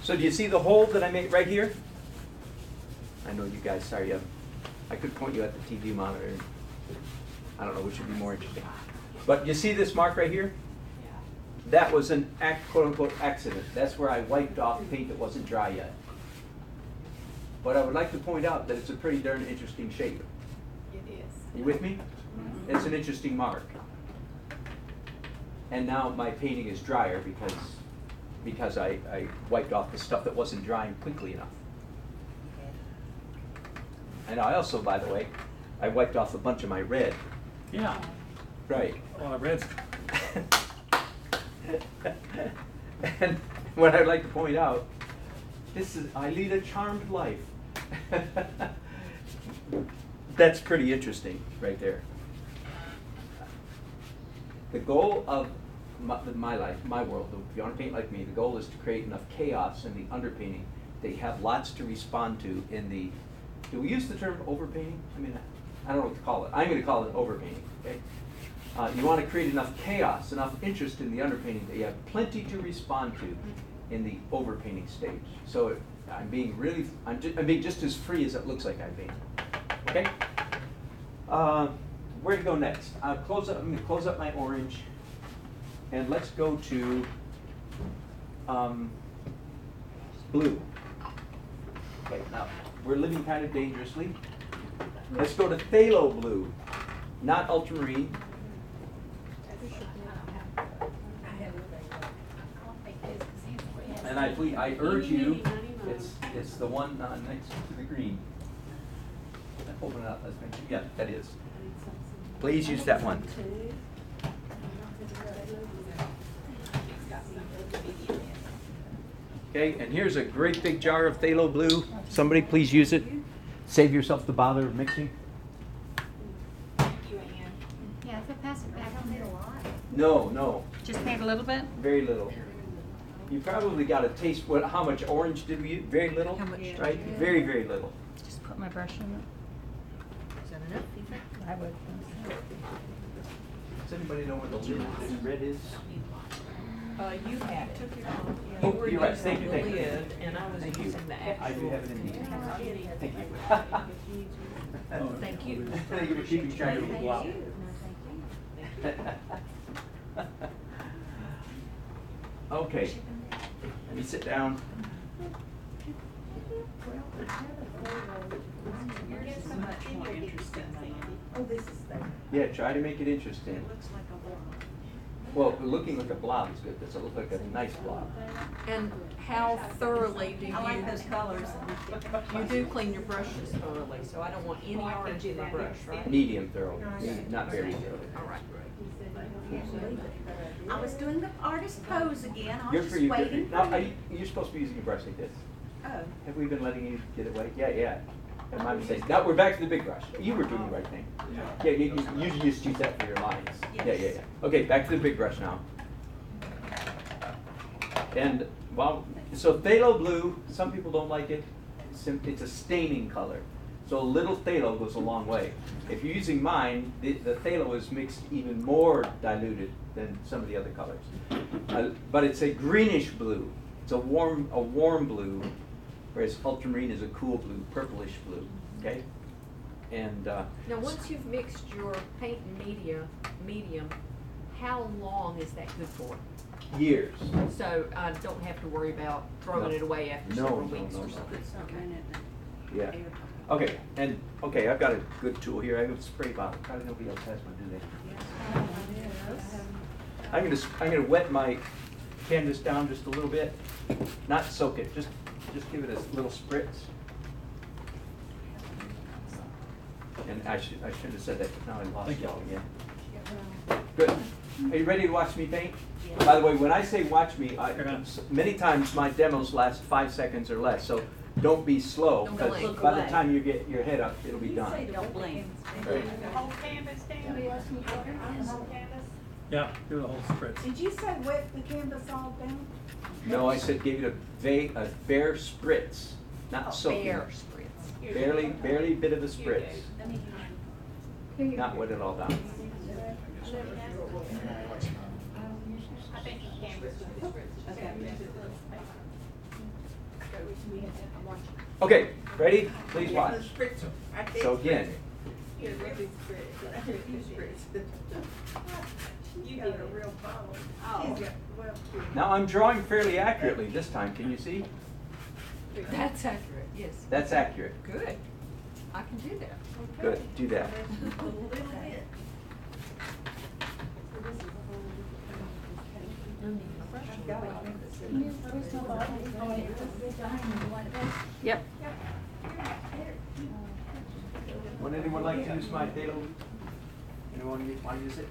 S2: So do you see the hole that I made right here? I know you guys, sorry, I could point you at the TV monitor. I don't know which would be more interesting. But you see this mark right here? That was an quote-unquote accident. That's where I wiped off paint that wasn't dry yet. But I would like to point out that it's a pretty darn interesting shape.
S4: It is.
S2: You with me? It's an interesting mark. And now my painting is drier because I wiped off the stuff that wasn't drying quickly enough. And I also, by the way, I wiped off a bunch of my red.
S8: Yeah,
S2: Right.
S8: well, red's,
S2: And what I'd like to point out, I lead a charmed life. That's pretty interesting right there. The goal of my life, my world, if you want to paint like me, the goal is to create enough chaos in the underpainting that you have lots to respond to in the, do we use the term overpainting? I mean, I don't know what to call it. I'm going to call it overpainting, okay? You want to create enough chaos, enough interest in the underpainting that you have plenty to respond to in the overpainting stage. So I'm being really, I'm being just as free as it looks like I'm being. Okay? Where to go next? I'm going to close up my orange, and let's go to blue. Okay, now we're living kind of dangerously. Let's go to phthalo blue, not ultramarine. And I urge you, it's the one next to the green. Open it up, let's make sure, yeah, that is. Please use that one. Okay, and here's a great big jar of phthalo blue. Somebody please use it. Save yourself the bother of mixing.
S1: Yeah, if I pass it back, I don't need a lot.
S2: No,
S1: Just need a little bit?
S2: very little. You probably got a taste, how much orange did we use? Very little,
S1: How much?
S2: right? Very, very little.
S1: Just put my brush in it.
S7: Is that enough, do you think?
S1: I would.
S2: Does anybody know what the red is?
S7: You had it.
S2: Oh,
S7: You were
S2: you're right.
S7: using
S2: Thank you,
S7: the
S2: thank you.
S7: lid, and I was using the actual.
S2: I do have it indeed. Thank you.
S7: Thank you.
S2: Thank you for keeping track of the block. Okay, let me sit down.
S3: Yours is much more interesting than mine. Oh, this is the,
S2: Yeah, try to make it interesting.
S3: it looks like a blob.
S2: Well, looking like a blob is good. Does it look like a nice blob?
S7: And how thoroughly do
S3: I like those
S7: you,
S3: colors.
S7: you do clean your brushes thoroughly, so I don't want any orange in my brush, right?
S2: Medium thorough, not very thorough.
S7: All right.
S3: I was doing the artist pose again, I
S2: Good
S3: was
S2: for
S3: just
S2: you. Good for
S3: waiting
S2: you. Now,
S3: for you.
S2: you're supposed to be using a brush like this.
S3: Oh,
S2: Have we been letting you get away? Yeah. And my mistake. Now we're back to the big brush. You were doing the right thing. Yeah, you usually just use that for your lines.
S3: Yes.
S2: Yeah. Okay, back to the big brush now. And so phthalo blue, some people don't like it. It's a staining color. So a little phthalo goes a long way. If you're using mine, the phthalo is mixed even more diluted than some of the other colors. But it's a greenish blue. It's a warm blue, whereas ultramarine is a cool blue, purplish blue. Okay? And
S7: Now, once you've mixed your paint and medium, how long is that good for?
S2: years.
S7: So I don't have to worry about throwing
S2: No.
S7: it away after
S2: No,
S7: several
S2: no,
S7: weeks
S2: no,
S7: or
S2: no.
S7: something.
S2: Yeah. Okay, and I've got a good tool here. I have a spray bottle. Probably nobody else has one, do they? I'm gonna wet my canvas down just a little bit. Not soak it, just give it a little spritz. And I should have said that, but now I lost
S8: Thank you.
S2: y'all again. Good. Are you ready to watch me paint? By the way, when I say watch me, many times my demos last 5 seconds or less, so don't be slow,
S7: Don't
S2: because
S7: blink.
S2: by the time you get your head up, it'll be done.
S3: don't blink.
S2: Right.
S4: Whole canvas down? The whole canvas?
S8: Yeah, do the whole spritz.
S3: Did you say wet the canvas all down?
S2: No, I said give it a fair spritz, not soaking.
S7: Bare spritz.
S2: Barely a bit of a spritz, not wet it all down.
S4: I think the canvas would be
S2: Okay, ready? Please watch.
S3: I did
S2: So again,
S3: You're really spritz. You spritz. You got a real problem. She's got, well,
S2: now I'm drawing fairly accurately this time. Can you see?
S7: That's accurate, yes.
S2: That's accurate.
S7: Good. I can do that.
S2: Good, do that.
S3: a little bit.
S1: Yep.
S2: Would anyone like to use my phthalo? Anyone want to use it?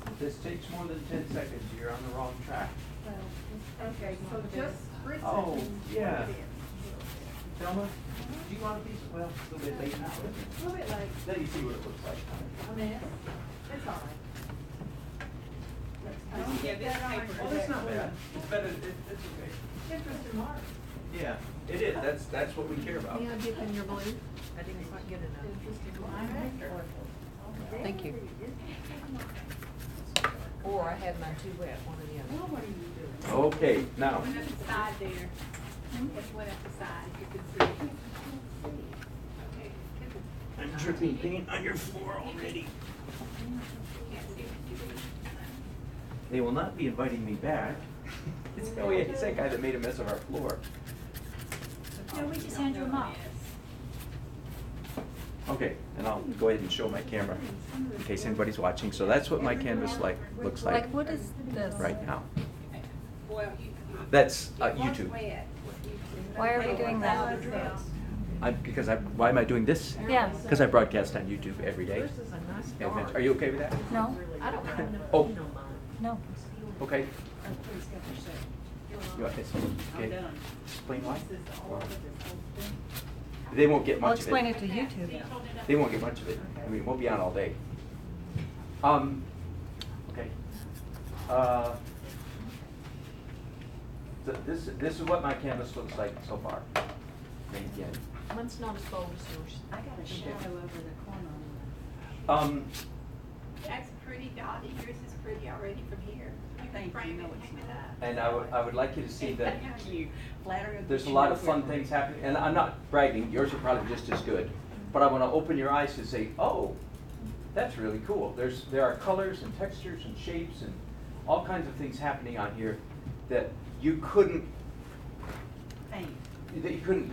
S2: If this takes more than 10 seconds, you're on the wrong track.
S3: Okay, so just spritz it.
S2: Oh,
S3: and
S2: yeah.
S3: put it in.
S2: Thelma, do you want a piece? Well, it's a little bit late now, isn't it?
S3: A little bit like,
S2: Let me see what it looks like.
S3: I mean, it's all right.
S4: Yeah, this paper.
S2: Oh, that's not bad. It's better, it's okay.
S3: Interesting mark.
S2: Yeah, it is. That's what we care about.
S7: May I dip in your blue? I didn't quite get enough.
S9: Thank you. Or I had mine too wet, one or the other.
S3: What are you doing?
S2: Okay, now,
S4: One up the side there. It's one up the side, if you can see. Okay.
S2: I'm dripping paint on your floor already.
S4: Can't see what you're doing.
S2: They will not be inviting me back. It's that guy that made a mess of our floor.
S1: No, we just hand you them off.
S2: Okay, and I'll go ahead and show my camera in case anybody's watching. So that's what my canvas looks like
S1: Like, what is this?
S2: right now.
S4: Well,
S2: That's
S4: it was
S2: YouTube.
S4: wet.
S1: Why are we doing that?
S2: Why am I doing this?
S1: Yeah.
S2: Because I broadcast on YouTube every day.
S7: This is a nice dark.
S2: Are you okay with that?
S1: No,
S7: I don't have no
S2: Oh.
S7: paint on mine.
S1: no.
S2: Okay. You want this? Okay. Explain why? They won't get
S1: I'll
S2: much of
S1: explain
S2: it.
S1: it to YouTube.
S2: They won't get much of it. I mean, we'll be on all day. Okay. This is what my canvas looks like so far. And again,
S7: Mine's not as bold as yours.
S3: I got a shadow over the corner on
S4: That's pretty, Dottie. Yours is pretty already from here. You can
S3: Thank you.
S4: frame
S3: No,
S4: it and
S3: it's
S4: hang it
S3: not.
S4: up.
S2: and I would like you to see that
S3: Thank you. Flattering of the
S2: there's a lot of
S3: shoe.
S2: fun things happening, and I'm not bragging, yours are probably just as good, but I want to open your eyes to say, oh, that's really cool. There are colors and textures and shapes and all kinds of things happening on here that you couldn't
S3: Paint.
S2: paint if you
S3: couldn't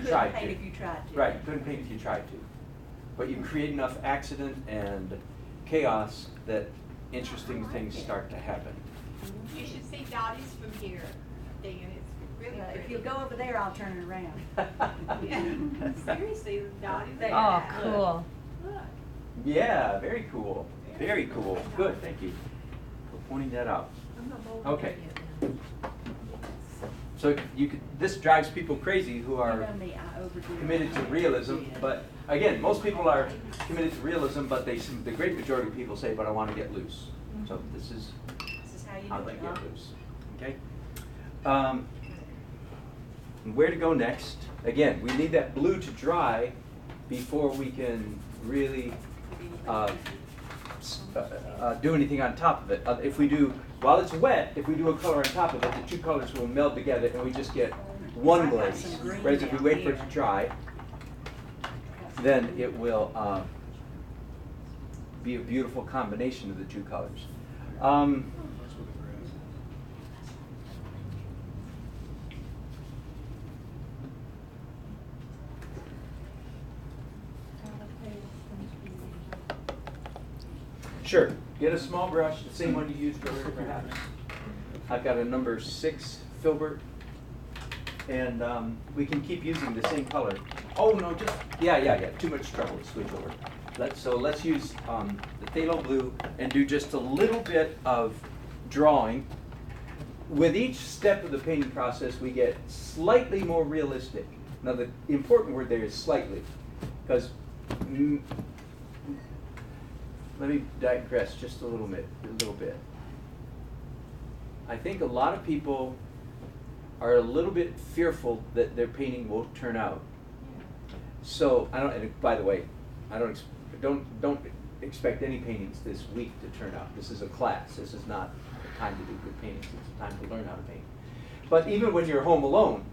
S2: tried
S3: paint
S2: to.
S3: if you tried to.
S2: Right, you couldn't paint if you tried to. But you create enough accident and chaos that interesting things start to happen.
S4: You should see Dottie's from here, Dan. It's really
S3: Well,
S4: pretty.
S3: if you'll go over there, I'll turn it around.
S4: Yeah. Seriously, Dottie. look at
S1: Oh,
S4: that.
S1: cool.
S4: Look.
S2: Yeah, very cool. Very cool. Good, thank you for pointing that out.
S7: I'm not bold
S2: Okay.
S7: enough yet.
S2: So this drives people crazy who
S3: You
S2: are
S3: know me, I overdo it.
S2: committed to realism, but again, most people are committed to realism, but the great majority of people say, but I want to get loose. So this is
S3: This is how you
S2: how
S3: do
S2: they
S3: it,
S2: get
S3: huh?
S2: loose, okay? Where to go next? Again, we need that blue to dry before we can really do anything on top of it. If we do, while it's wet, if we do a color on top of it, the two colors will meld together and we just get one glaze. Whereas if we wait for it to dry, then it will be a beautiful combination of the two colors. Sure, get a small brush, the same one you used earlier perhaps. I've got a number 6 filbert, and we can keep using the same color. Oh no, just, yeah, too much trouble to switch over. Let's use the phthalo blue and do just a little bit of drawing. With each step of the painting process, we get slightly more realistic. Now the important word there is slightly, because let me digress just a little bit. I think a lot of people are a little bit fearful that their painting won't turn out. So and by the way, don't expect any paintings this week to turn out. This is a class. This is not the time to do good paintings. It's a time to learn how to paint. But even when you're home alone,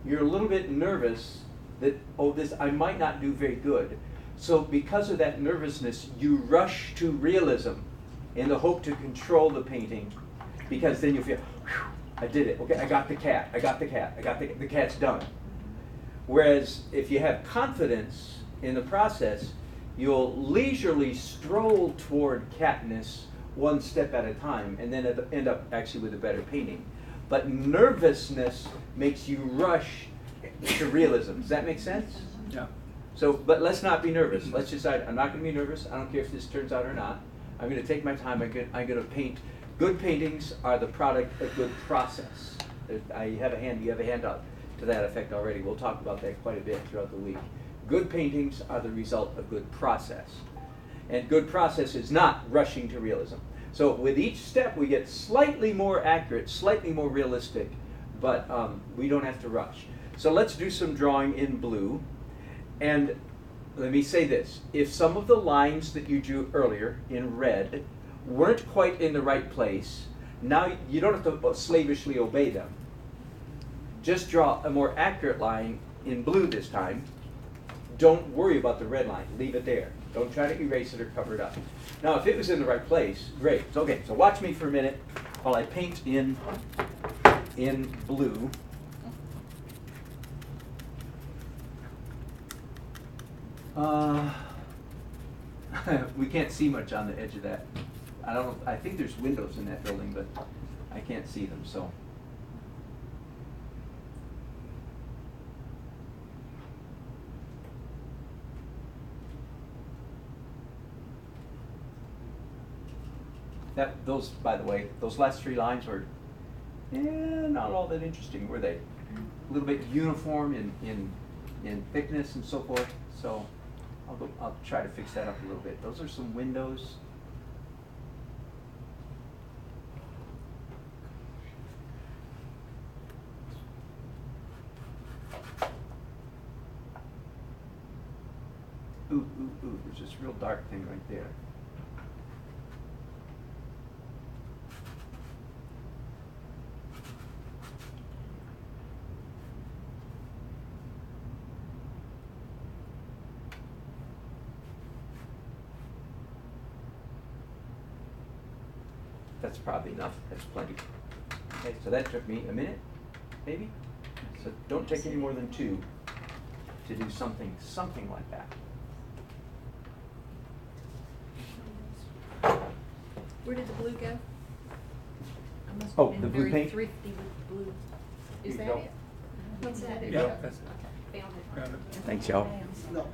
S2: you're a little bit nervous that, oh, I might not do very good. So because of that nervousness, you rush to realism in the hope to control the painting, because then you feel, whew, I did it. Okay, I got the cat. The cat's done. Whereas if you have confidence in the process, you'll leisurely stroll toward catness one step at a time, and then end up actually with a better painting. But nervousness makes you rush to realism. Does that make sense?
S8: Yeah.
S2: So, but let's not be nervous. Let's decide, I'm not going to be nervous. I don't care if this turns out or not. I'm going to take my time. I'm going to paint. Good paintings are the product of good process. You have a handout to that effect already. We'll talk about that quite a bit throughout the week. Good paintings are the result of good process. And good process is not rushing to realism. So with each step, we get slightly more accurate, slightly more realistic, but we don't have to rush. So let's do some drawing in blue. And let me say this. If some of the lines that you drew earlier in red weren't quite in the right place, now you don't have to slavishly obey them. Just draw a more accurate line in blue this time. Don't worry about the red line. Leave it there. Don't try to erase it or cover it up. Now, if it was in the right place, great. Okay, so watch me for a minute while I paint in blue. We can't see much on the edge of that. I don't know. I think there's windows in that building, but I can't see them. So. Those, by the way, those last 3 lines were not all that interesting, were they? A little bit uniform in thickness and so forth. So I'll try to fix that up a little bit. Those are some windows. Ooh, there's this real dark thing right there. That's probably enough. That's plenty. Okay, so that took me a minute, maybe? So don't take any more than 2 to do something like that.
S9: Where did the blue go? I must
S2: Oh,
S9: have
S2: the
S9: been
S2: blue
S9: very
S2: paint?
S9: thrifty with blue.
S2: Here
S9: Is
S2: you
S9: that
S2: go.
S9: it? What's that?
S8: Yeah, that's it.
S9: Found it.
S8: Got it.
S2: Thanks, y'all.
S3: No.